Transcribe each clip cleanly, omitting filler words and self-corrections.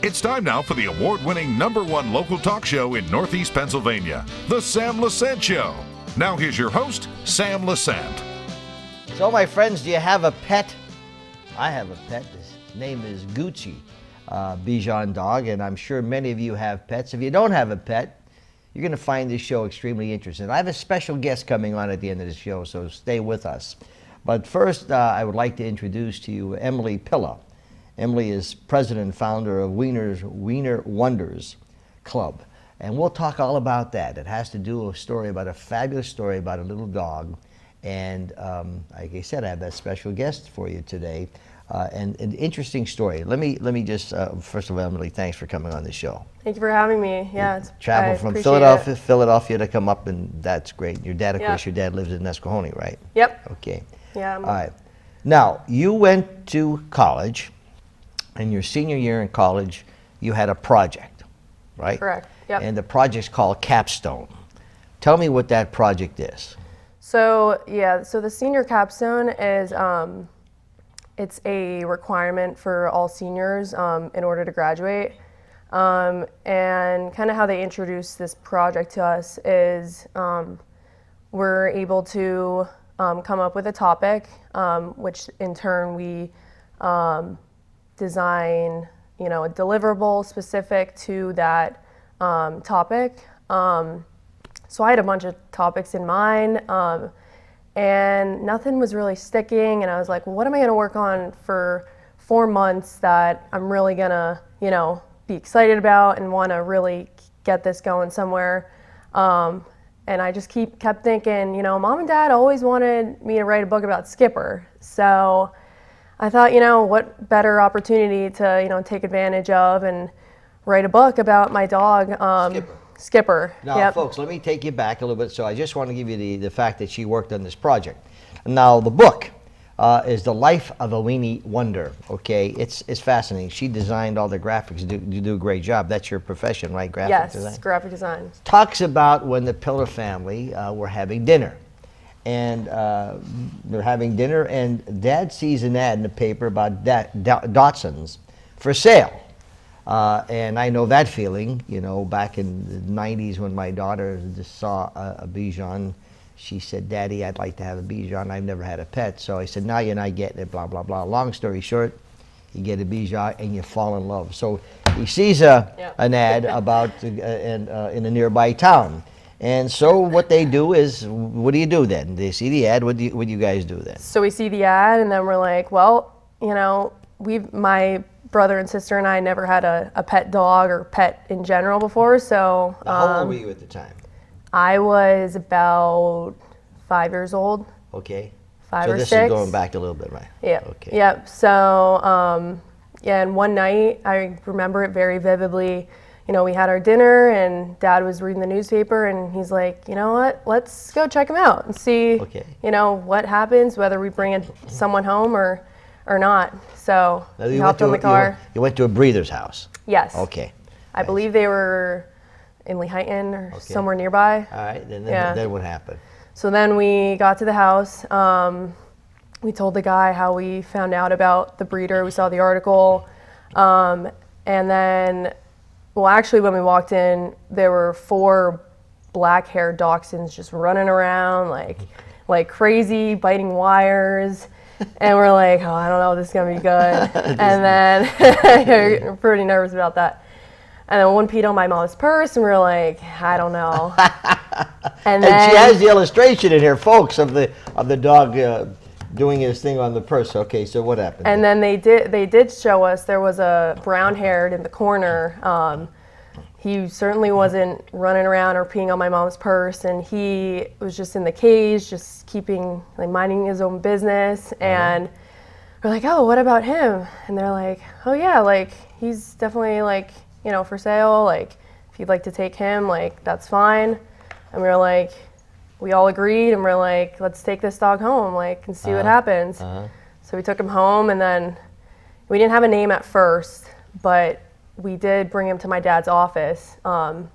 It's time now for the award-winning #1 local talk show in Northeast Pennsylvania, The Sam Lesante Show. Now here's your host, Sam Lesante. So my friends, do you have a pet? I have a pet. His name is Gucci, Bichon dog, and I'm sure many of you have pets. If you don't have a pet, you're going to find this show extremely interesting. I have a special guest coming on at the end of the show, so stay with us. But first, I would like to introduce to you Emily Pilla. Emily is president and founder of Weenie Wonders Club. And we'll talk all about that. It has to do with a fabulous story about a little dog. And like I said, I have that special guest for you today. And an interesting story. Let me just, first of all, Emily, thanks for coming on the show. Thank you for having me. Yeah, travel from Philadelphia to come up, and that's great. Your dad, of course, your dad lives in Nesquehoning, right? Yep. Okay. Yeah. All right. Now, you went to college. In your senior year in college, you had a project, right? Correct. Yep. And the project's called Capstone. Tell me what that project is. So the senior capstone is it's a requirement for all seniors in order to graduate. And kind of how they introduced this project to us is we're able to come up with a topic, which in turn we design, a deliverable specific to that topic. So I had a bunch of topics in mind, and nothing was really sticking. And I was like, well, what am I going to work on for 4 months that I'm really going to, be excited about and want to really get this going somewhere? And I just kept thinking, Mom and Dad always wanted me to write a book about Skipper. So I thought, what better opportunity to, take advantage of and write a book about my dog, Skipper. Now, folks, let me take you back a little bit. So I just want to give you the fact that she worked on this project. Now, the book is The Life of a Weenie Wonder, okay? It's fascinating. She designed all the graphics. You do a great job. That's your profession, right? Graphic design? Yes, graphic design. Talks about when the Pilla family were having dinner. And they're having dinner, and Dad sees an ad in the paper about Dachshunds for sale. And I know that feeling, back in the 90s when my daughter just saw a Bichon. She said, Daddy, I'd like to have a Bichon. I've never had a pet. So I said, now you're not getting it, blah, blah, blah. Long story short, you get a Bichon and you fall in love. So he sees an ad about in a nearby town. And so what they do is, what do you do then? They see the ad, what do you guys do then? So we see the ad, and then we're like, well, my brother and sister and I never had a pet dog or pet in general before, so. How old were you at the time? I was about 5 years old. Okay. 5 or 6. So this is going back a little bit, right? Yeah. Okay. Yep. So, and one night, I remember it very vividly. We had our dinner, and Dad was reading the newspaper, and he's like, you know what, let's go check him out and see, what happens, whether we bring someone home or not. So we hopped in the car. You went to a breeder's house? Yes. Okay. I believe they were in Lehighton or somewhere nearby. All right, then what happened? So then we got to the house. We told the guy how we found out about the breeder. We saw the article. And then, well, actually, when we walked in, there were 4 black-haired dachshunds just running around like crazy, biting wires. And we're like, oh, I don't know, this is going to be good. And then we're pretty nervous about that. And then one peed on my mom's purse, and we were like, I don't know. And she has the illustration in here, folks, of the dog doing his thing on the purse. Okay, so what happened? And then they did show us there was a brown-haired in the corner. He certainly wasn't running around or peeing on my mom's purse, and he was just in the cage, just keeping, minding his own business. And we're like, oh, what about him? And they're like, oh yeah, he's definitely for sale. If you'd like to take him, that's fine. And we were like, we all agreed, and we're like, let's take this dog home, and see what happens. So we took him home, and then we didn't have a name at first, but we did bring him to my dad's office. And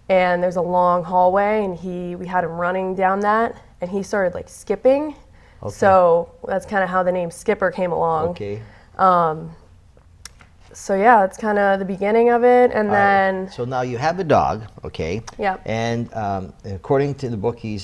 there's a long hallway, and we had him running down that, and he started skipping. Okay. So that's kind of how the name Skipper came along. Okay. So yeah, that's kind of the beginning of it, and All then right. So now you have a dog, okay? Yep. And according to the book, he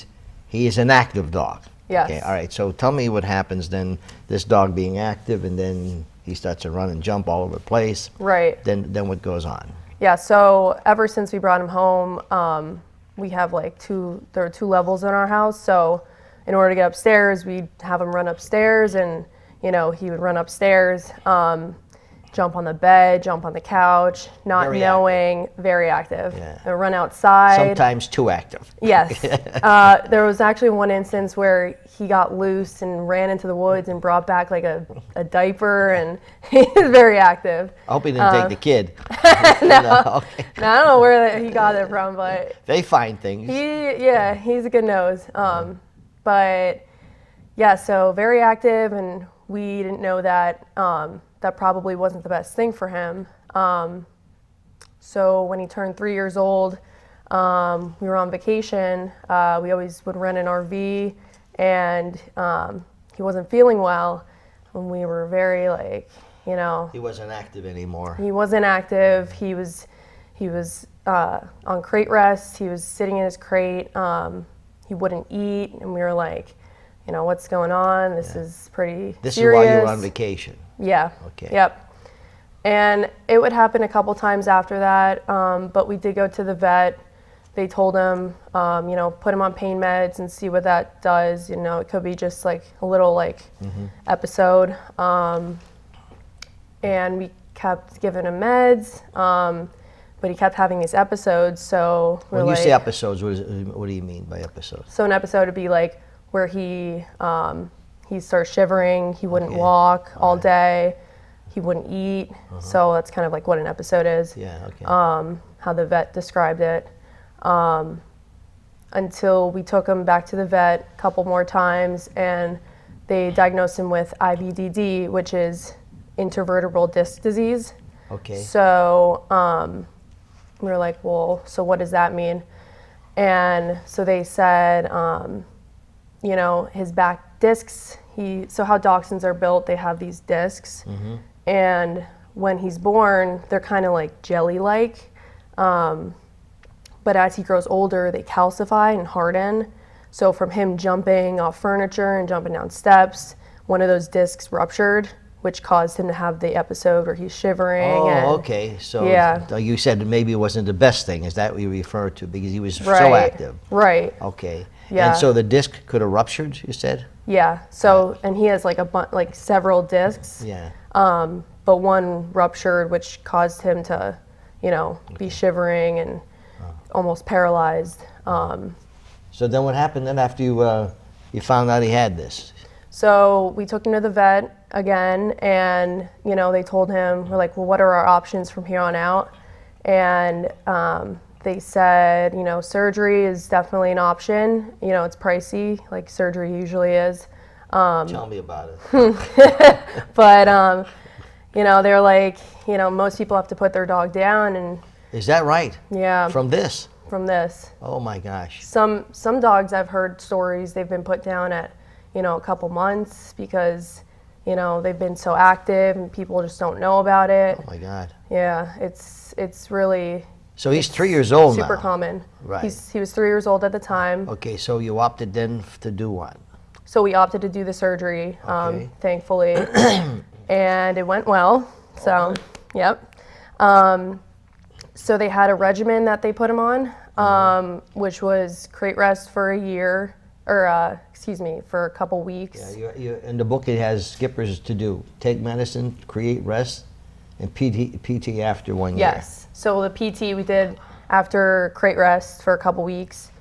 is an active dog. Yes. Okay. All right. So tell me what happens then. This dog being active, and then he starts to run and jump all over the place. Right. Then what goes on? Yeah. So ever since we brought him home, we have like there are 2 levels in our house. So in order to get upstairs, we'd have him run upstairs, and he would run upstairs. Jump on the bed, jump on the couch, not Very knowing, very active. Yeah. And run outside. Sometimes too active. Yes. There was actually one instance where he got loose and ran into the woods and brought back like a diaper, and he was very active. I hope he didn't take the kid. No. Okay. Now, I don't know where he got it from, but They find things. he's a good nose. But yeah, so very active, and we didn't know that that probably wasn't the best thing for him. So when he turned 3 years old, we were on vacation. We always would rent an RV, and he wasn't feeling well, and we were very like, He wasn't active anymore. he wasn't active. He was on crate rest. He was sitting in his crate. He wouldn't eat, and we were like, what's going on? This is pretty This serious. is while you were on vacation. Yeah. Okay. Yep. And it would happen a couple times after that, but we did go to the vet. They told him, put him on pain meds and see what that does. It could be just like a little episode. And we kept giving him meds, but he kept having these episodes. So we're When you like, say episodes, what do you mean by episodes? so an episode would be like where he starts shivering, he wouldn't Okay. walk all day, he wouldn't eat. So that's kind of like what an episode is. Yeah, okay. How the vet described it. Until we took him back to the vet a couple more times, and they diagnosed him with IVDD, which is intervertebral disc disease. Okay. So we were like, well, so what does that mean? And so they said, his back discs, so how dachshunds are built, they have these discs. And when he's born, they're kind of like jelly-like. But as he grows older, they calcify and harden. So from him jumping off furniture and jumping down steps, one of those discs ruptured, which caused him to have the episode where he's shivering. Oh, okay. So Yeah. you said maybe it wasn't the best thing. Is that what you refer to? Because he was so Right. active. Right. Okay. Yeah. And so the disc could have ruptured, you said? Yeah. So, and he has like several discs. Yeah. But one ruptured, which caused him to, be shivering and almost paralyzed. So then what happened then after you found out he had this? So we took him to the vet again, and they told him, we're like, well, what are our options from here on out? And they said, surgery is definitely an option. It's pricey, like surgery usually is. Tell me about it. But they're like, most people have to put their dog down, and Is that right? yeah, From this? from this. Oh my gosh. Some dogs, I've heard stories, they've been put down at a couple months because they've been so active and people just don't know about it. Oh my God. Yeah, it's really So he's 3 years old now. super common. Right. He was 3 years old at the time. Okay, so you opted then to do what? So we opted to do the surgery, Okay. thankfully, and it went well. So, yep. So they had a regimen that they put him on, which was crate rest for a year, or for a couple weeks. Yeah, in the book it has skippers to do. Take medicine, create rest, and PT after 1 year. Yes. So the PT we did after crate rest for a couple weeks,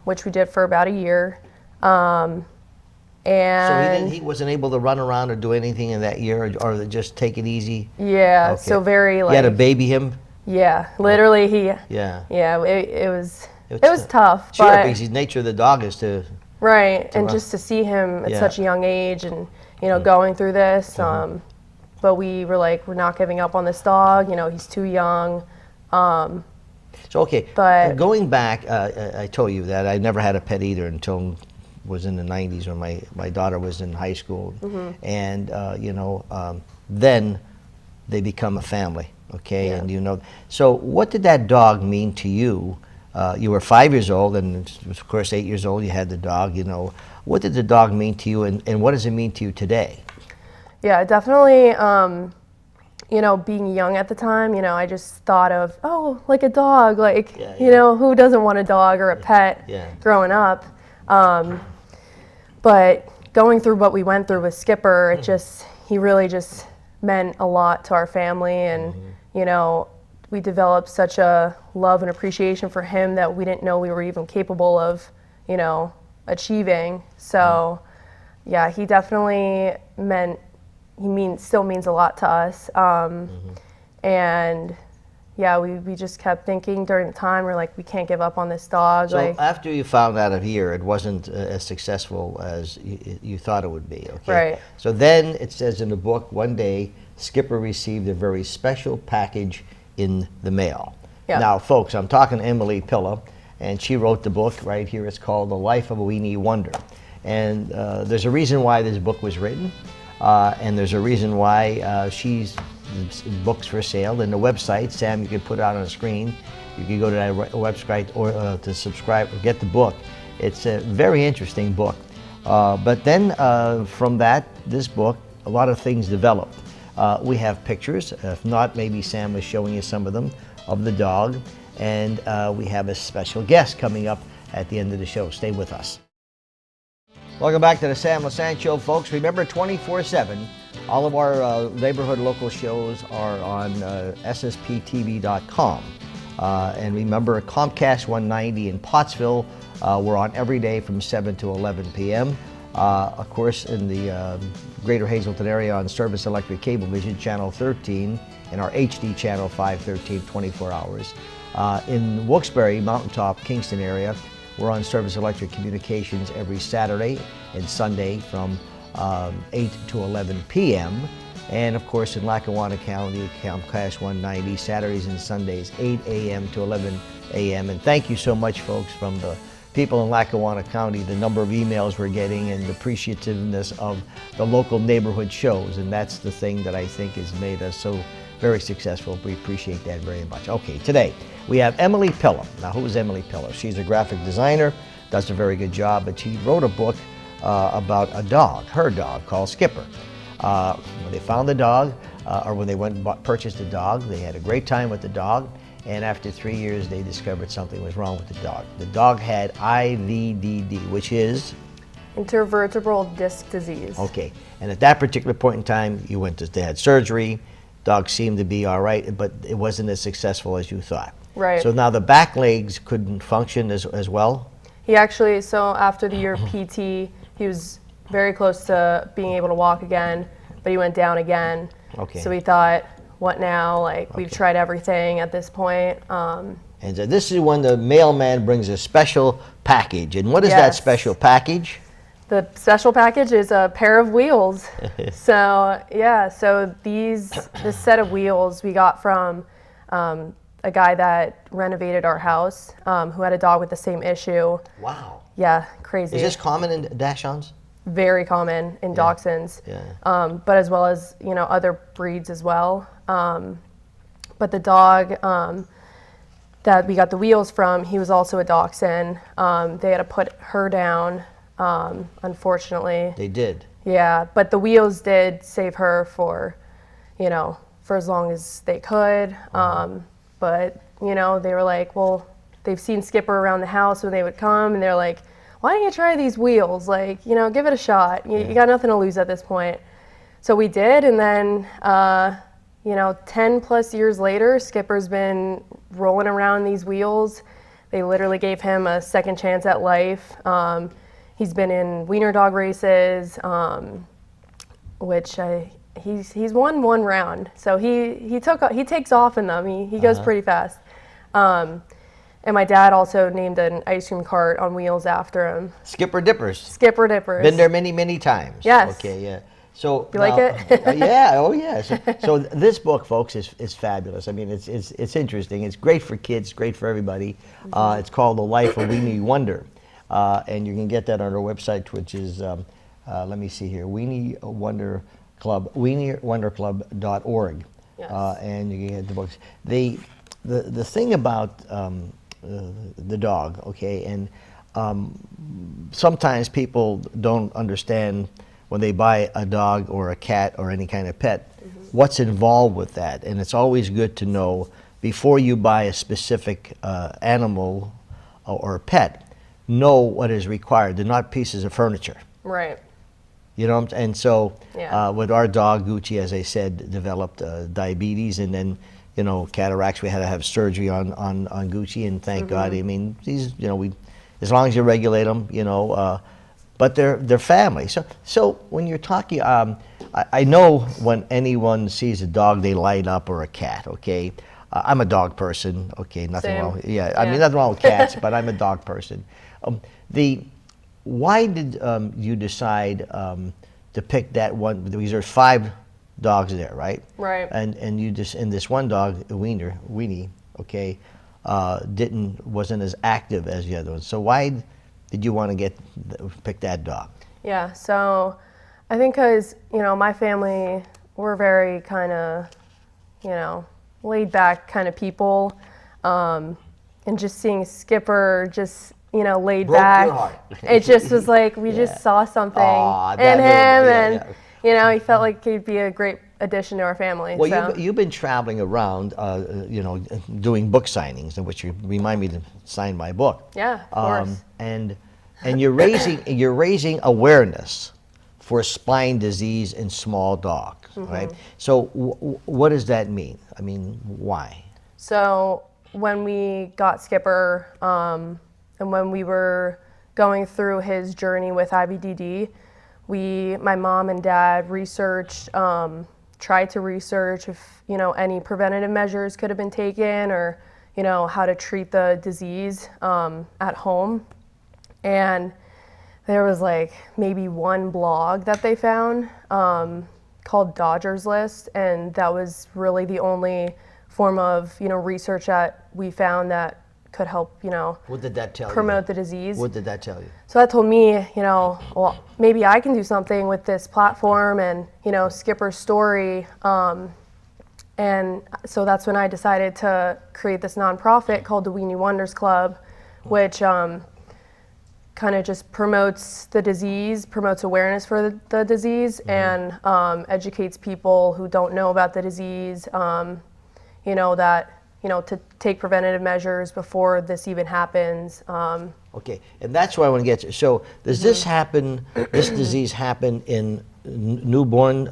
which we did for about a year. And So he wasn't able to run around or do anything in that year, or just take it easy? yeah, Okay. so very You had to like, baby him? yeah, literally Yeah. it was tough, Sure, but because the nature of the dog is to... right, and run. just to see him at Yeah. such a young age and going through this, but we were like, we're not giving up on this dog. He's too young. So, okay, But- going back, I told you that I never had a pet either until was in the 90s when my daughter was in high school. And, then they become a family, okay? Yeah. And so what did that dog mean to you? You were 5 years old, and of course 8 years old you had the dog, What did the dog mean to you, and what does it mean to you today? Yeah, definitely, being young at the time, I just thought of, like a dog, like, who doesn't want a dog or a pet growing up? But going through what we went through with Skipper, he really just meant a lot to our family, and, we developed such a love and appreciation for him that we didn't know we were even capable of, achieving. So, yeah, he definitely still means a lot to us. And yeah, we just kept thinking during the time, we're like, we can't give up on this dog. So after you found out of here, it wasn't as successful as you thought it would be, okay? Right. So then it says in the book, one day, Skipper received a very special package in the mail. Yeah. Now, folks, I'm talking to Emily Pilla, and she wrote the book right here. It's called The Life of a Weenie Wonder. And there's a reason why this book was written, and there's a reason why she's books for sale. And the website, Sam, you can put it out on the screen. You can go to that website or to subscribe or get the book. It's a very interesting book. But then from this book, a lot of things developed. We have pictures. If not, maybe Sam was showing you some of them, of the dog. And we have a special guest coming up at the end of the show. Stay with us. Welcome back to the Sam Lesante Show, folks. Remember, 24/7, all of our neighborhood local shows are on ssptv.com. And remember, Comcast 190 in Pottsville, we're on every day from 7 to 11 p.m. Of course, in the Greater Hazleton area on Service Electric Cablevision, Channel 13, and our HD Channel 513, 24 hours. In Wilkes-Barre, Mountaintop, Kingston area, we're on Service Electric Communications every Saturday and Sunday from 8 to 11 p.m. And of course in Lackawanna County, Comcast 190, Saturdays and Sundays, 8 a.m. to 11 a.m. And thank you so much, folks, from the people in Lackawanna County, the number of emails we're getting and the appreciativeness of the local neighborhood shows. And that's the thing that I think has made us so very successful. We appreciate that very much. Okay, today we have Emily Pilla. Now, who is Emily Pilla? She's a graphic designer, does a very good job, but she wrote a book about a dog, her dog, called Skipper. When they found the dog, or when they went and purchased a dog, they had a great time with the dog, and after 3 years, they discovered something was wrong with the dog. The dog had IVDD, which is? Intervertebral disc disease. Okay, and at that particular point in time, they had surgery. Dog seemed to be all right, but it wasn't as successful as you thought. Right. So now the back legs couldn't function as well? He actually, so after the year of PT, he was very close to being able to walk again, but he went down again. Okay. So we thought, what now? Like, we've tried everything at this point. And so this is when the mailman brings a special package. And what is that special package? The special package is a pair of wheels. So yeah, so this set of wheels we got from a guy that renovated our house, who had a dog with the same issue. Wow. Yeah, crazy. Is this common in Dachshunds? Very common in Dachshunds. Yeah. But as well as other breeds as well. But the dog that we got the wheels from, he was also a Dachshund. They had to put her down. Unfortunately. They did. Yeah, but the wheels did save her for as long as they could. But, they were like, well, they've seen Skipper around the house when they would come, and they're like, why don't you try these wheels? Like, give it a shot. You got nothing to lose at this point. So we did, and then, 10 plus years later, Skipper's been rolling around these wheels. They literally gave him a second chance at life. He's been in wiener dog races, which he's won one round. So he takes off in them. He goes pretty fast. And my dad also named an ice cream cart on wheels after him. Skipper Dippers. Skipper Dippers. Been there many, many times. Yes. Okay, yeah. So you like it? Yeah. Oh, yeah. So this book, folks, is fabulous. I mean, it's interesting. It's great for kids. Great for everybody. It's called The Life of Weenie Wonder. and you can get that on our website, which is, let me see here, Weenie Wonder Club, WeenieWonderClub.org. Yes. And you can get the books. The thing about the dog, okay, and sometimes people don't understand when they buy a dog or a cat or any kind of pet, what's involved with that. And it's always good to know before you buy a specific animal or pet, know what is required. They're not pieces of furniture. Right. You know, and so Yeah. with our dog, Gucci, as I said, developed diabetes, and then, you know, cataracts. We had to have surgery on Gucci, and thank God. I mean, these, you know, as long as you regulate them, you know, but they're family. So when you're talking, I know when anyone sees a dog, they light up, or a cat. Okay, I'm a dog person. Okay, nothing Same. wrong. Yeah, I mean, nothing wrong with cats, but I'm a dog person. Why did you decide to pick that one? Because there's 5 dogs there, right? Right. And you just, and this one dog, Weenie, okay, wasn't as active as the other ones. So why did you want to pick that dog? Yeah, so I think because, you know, my family, we're very kind of, you know, laid back kind of people. And just seeing Skipper just, you know, laid Broke back. your heart. It just was like, we just saw something Aw, in that him, little- yeah, and, you know, he felt like he'd be a great addition to our family. Well, so. you've been traveling around, you know, doing book signings, in which you remind me to sign my book. Yeah, of course. And you're raising awareness for spine disease in small dogs, right? So what does that mean? I mean, why? So when we got Skipper, and when we were going through his journey with IVDD, my mom and dad researched, tried to research if, you know, any preventative measures could have been taken, or, you know, how to treat the disease at home. And there was like maybe one blog that they found called Dodger's List, and that was really the only form of, you know, research that we found that could help, you know, What did that tell you? promote the disease. What did that tell you? So that told me, you know, well, maybe I can do something with this platform and, you know, Skipper's story. And so that's when I decided to create this nonprofit called the Weenie Wonders Club, which kind of just promotes the disease, promotes awareness for the disease, and educates people who don't know about the disease, you know, that, you know, to take preventative measures before this even happens. Okay, and that's what I want to get to. So does this happen, this disease happen in newborn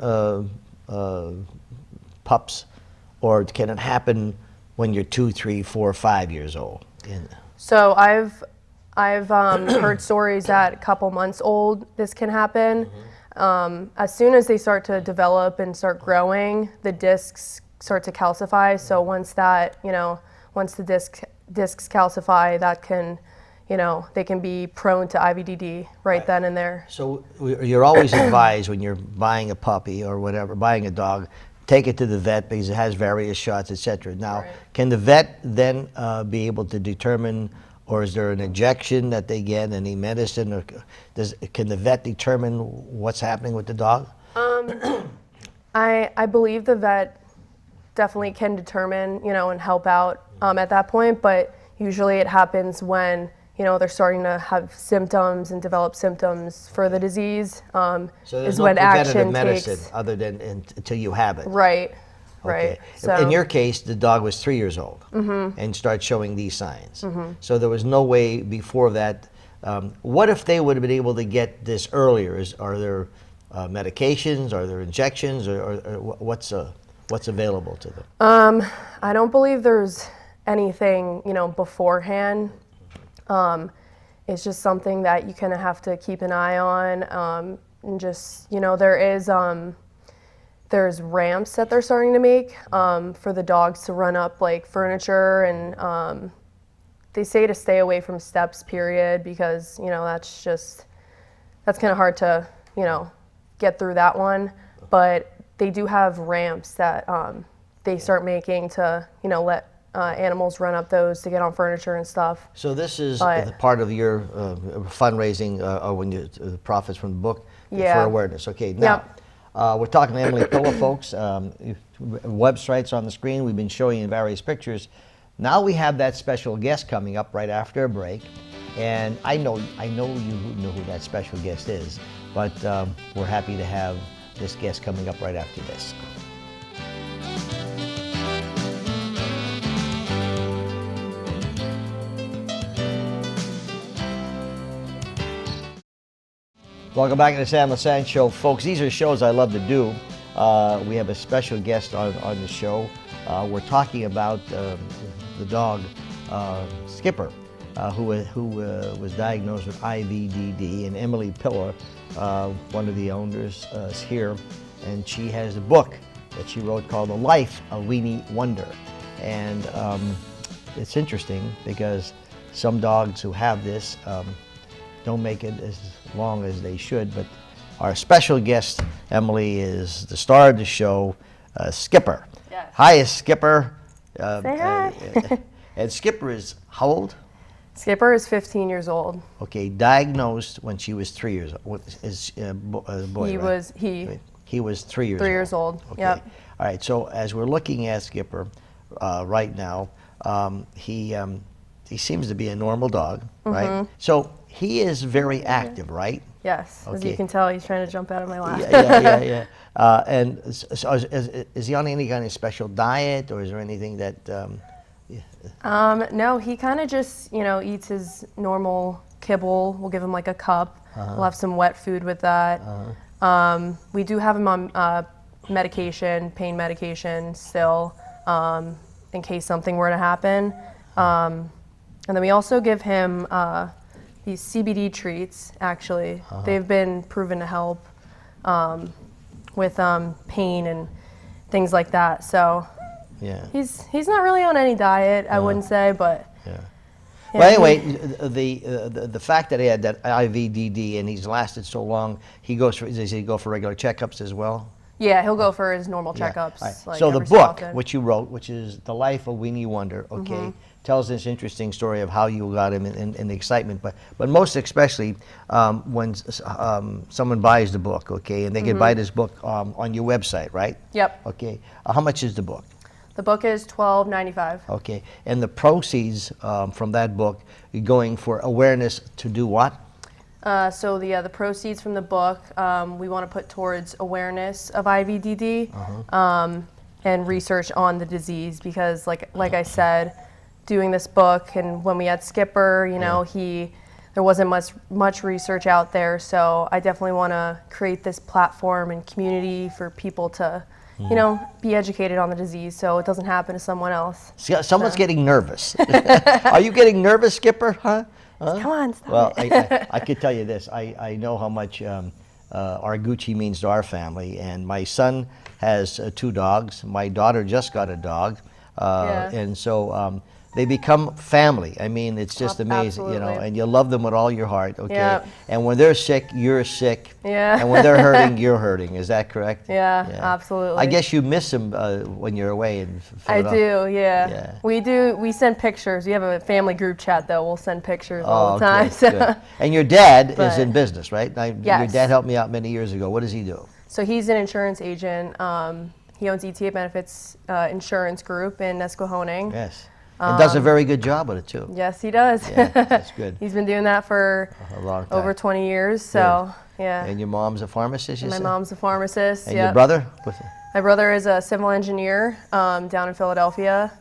pups, or can it happen when you're 2, 3, 4, 5 years old? So I've heard stories that a couple months old this can happen. As soon as they start to develop and start growing, the discs start to calcify. So once that, you know, once the discs calcify, that can, you know, they can be prone to IVDD right then and there. So you're always advised when you're buying a puppy or whatever, buying a dog, take it to the vet because it has various shots, etc. Now, can the vet then be able to determine, or is there an injection that they get, any medicine, or can the vet determine what's happening with the dog? I believe the vet definitely can determine, you know, and help out at that point, but usually it happens when, you know, they're starting to have symptoms and develop symptoms for the disease. So there's is no when preventative action medicine takes. other than until you have it. Right. Okay. Right. So In your case, the dog was 3 years old and started showing these signs. So there was no way before that. What if they would have been able to get this earlier? Are there medications? Are there injections? Or what's available to them? I don't believe there's anything, you know, beforehand. It's just something that you kind of have to keep an eye on, and just, you know, there's ramps that they're starting to make for the dogs to run up like furniture, and they say to stay away from steps, period, because, you know, that's kind of hard to, you know, get through that one. But they do have ramps that they start making to, you know, let animals run up those to get on furniture and stuff. So this is But- part of your fundraising, or when you profits from the book Yeah. for awareness. Okay, now we're talking to Emily Pilla, folks. Websites on the screen. We've been showing you various pictures. Now we have that special guest coming up right after a break, and I know you know who that special guest is, but we're happy to have this guest coming up right after this. Welcome back to the Sam Lesante Show, folks. These are shows I love to do. We have a special guest on the show. We're talking about the dog Skipper, who was diagnosed with IVDD, and Emily Pilla, one of the owners, is here, and she has a book that she wrote called The Life of Weenie Wonder. And it's interesting because some dogs who have this don't make it as long as they should, but our special guest, Emily, is the star of the show, Skipper. Yes. Hi, Skipper. Say hi. And Skipper is how old? Skipper is 15 years old. Okay, diagnosed when she was 3 years old. What is boy? He right? was He was 3 years. 3 years old. Okay. Yep. All right. So as we're looking at Skipper right now, he seems to be a normal dog, right? So he is very active, right? Yes. As Okay. you can tell, he's trying to jump out of my lap. Yeah. And so is he on any kind of special diet, or is there anything that? No, he kind of just, eats his normal kibble. We'll give him like a cup. We'll have some wet food with that. We do have him on medication, pain medication still, in case something were to happen. And then we also give him these CBD treats, actually. They've been proven to help with pain and things like that. So Yeah. he's not really on any diet, I wouldn't say, but Yeah. yeah, Well, anyway, the fact that he had that IVDD and he's lasted so long, does he go for regular checkups as well? yeah, he'll go for his normal Yeah. checkups. All right. Like So the every book, often. which you wrote, which is The Life of Weenie Wonder, okay, tells this interesting story of how you got him and the excitement. But most especially when someone buys the book, okay, and they can buy this book on your website, right? Yep. Okay. How much is the book? The book is $12.95. Okay. And the proceeds from that book going for awareness to do what? So the proceeds from the book we want to put towards awareness of IVDD and research on the disease, because like I said, doing this book and when we had Skipper, there wasn't much research out there, so I definitely want to create this platform and community for people to be educated on the disease so it doesn't happen to someone else. See, someone's getting nervous. Are you getting nervous, Skipper? Huh? Come on, stop Well, it. I could tell you this. I know how much our Gucci means to our family. And my son has 2 dogs. My daughter just got a dog. Yeah. And so they become family. I mean, it's just amazing, Absolutely. and you love them with all your heart, okay? Yeah. And when they're sick, you're sick. Yeah. And when they're hurting, you're hurting. Is that correct? Yeah, absolutely. I guess you miss them when you're away in I Philadelphia. do, yeah. Yeah. We do. We send pictures. We have a family group chat though. We'll send pictures all the Oh, time. good, So. good. And your dad is But- in business, right? Your Yes. dad helped me out many years ago. What does he do? So he's an insurance agent. He owns ETA Benefits Insurance Group in Nesquehoning. Yes. And does a very good job with it, too. Yes, he does. Yeah, that's good. He's been doing that for A long time. over 20 years. So yeah. And your mom's a pharmacist, you My said? mom's a pharmacist. And yep. your brother? My brother is a civil engineer down in Philadelphia,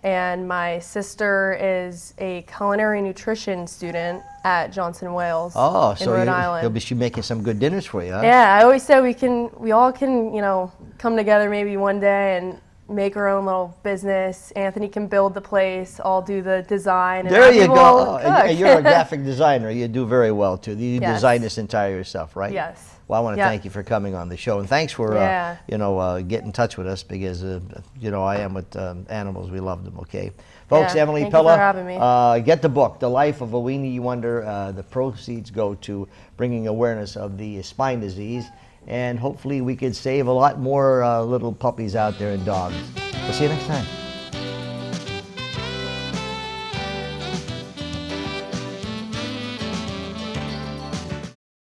and my sister is a culinary nutrition student at Johnson Wales Oh, in so Rhode Island. she's making some good dinners for you, huh? Yeah, I always say we all can, come together maybe one day and make our own little business. Anthony can build the place. I'll do the design. And There you people go. will Oh, cook. and you're a graphic designer. You do very well, too. You Yes. design this entire yourself, right? Yes. Well, I want to Yep. thank you for coming on the show, and thanks for Yeah. getting in touch with us, because I am with animals. We love them. Okay, folks. Yeah, Emily thank you Pilla, for having me. get the book, The Life of a Weenie Wonder. The proceeds go to bringing awareness of the spine disease, and hopefully we could save a lot more little puppies out there and dogs. We'll see you next time.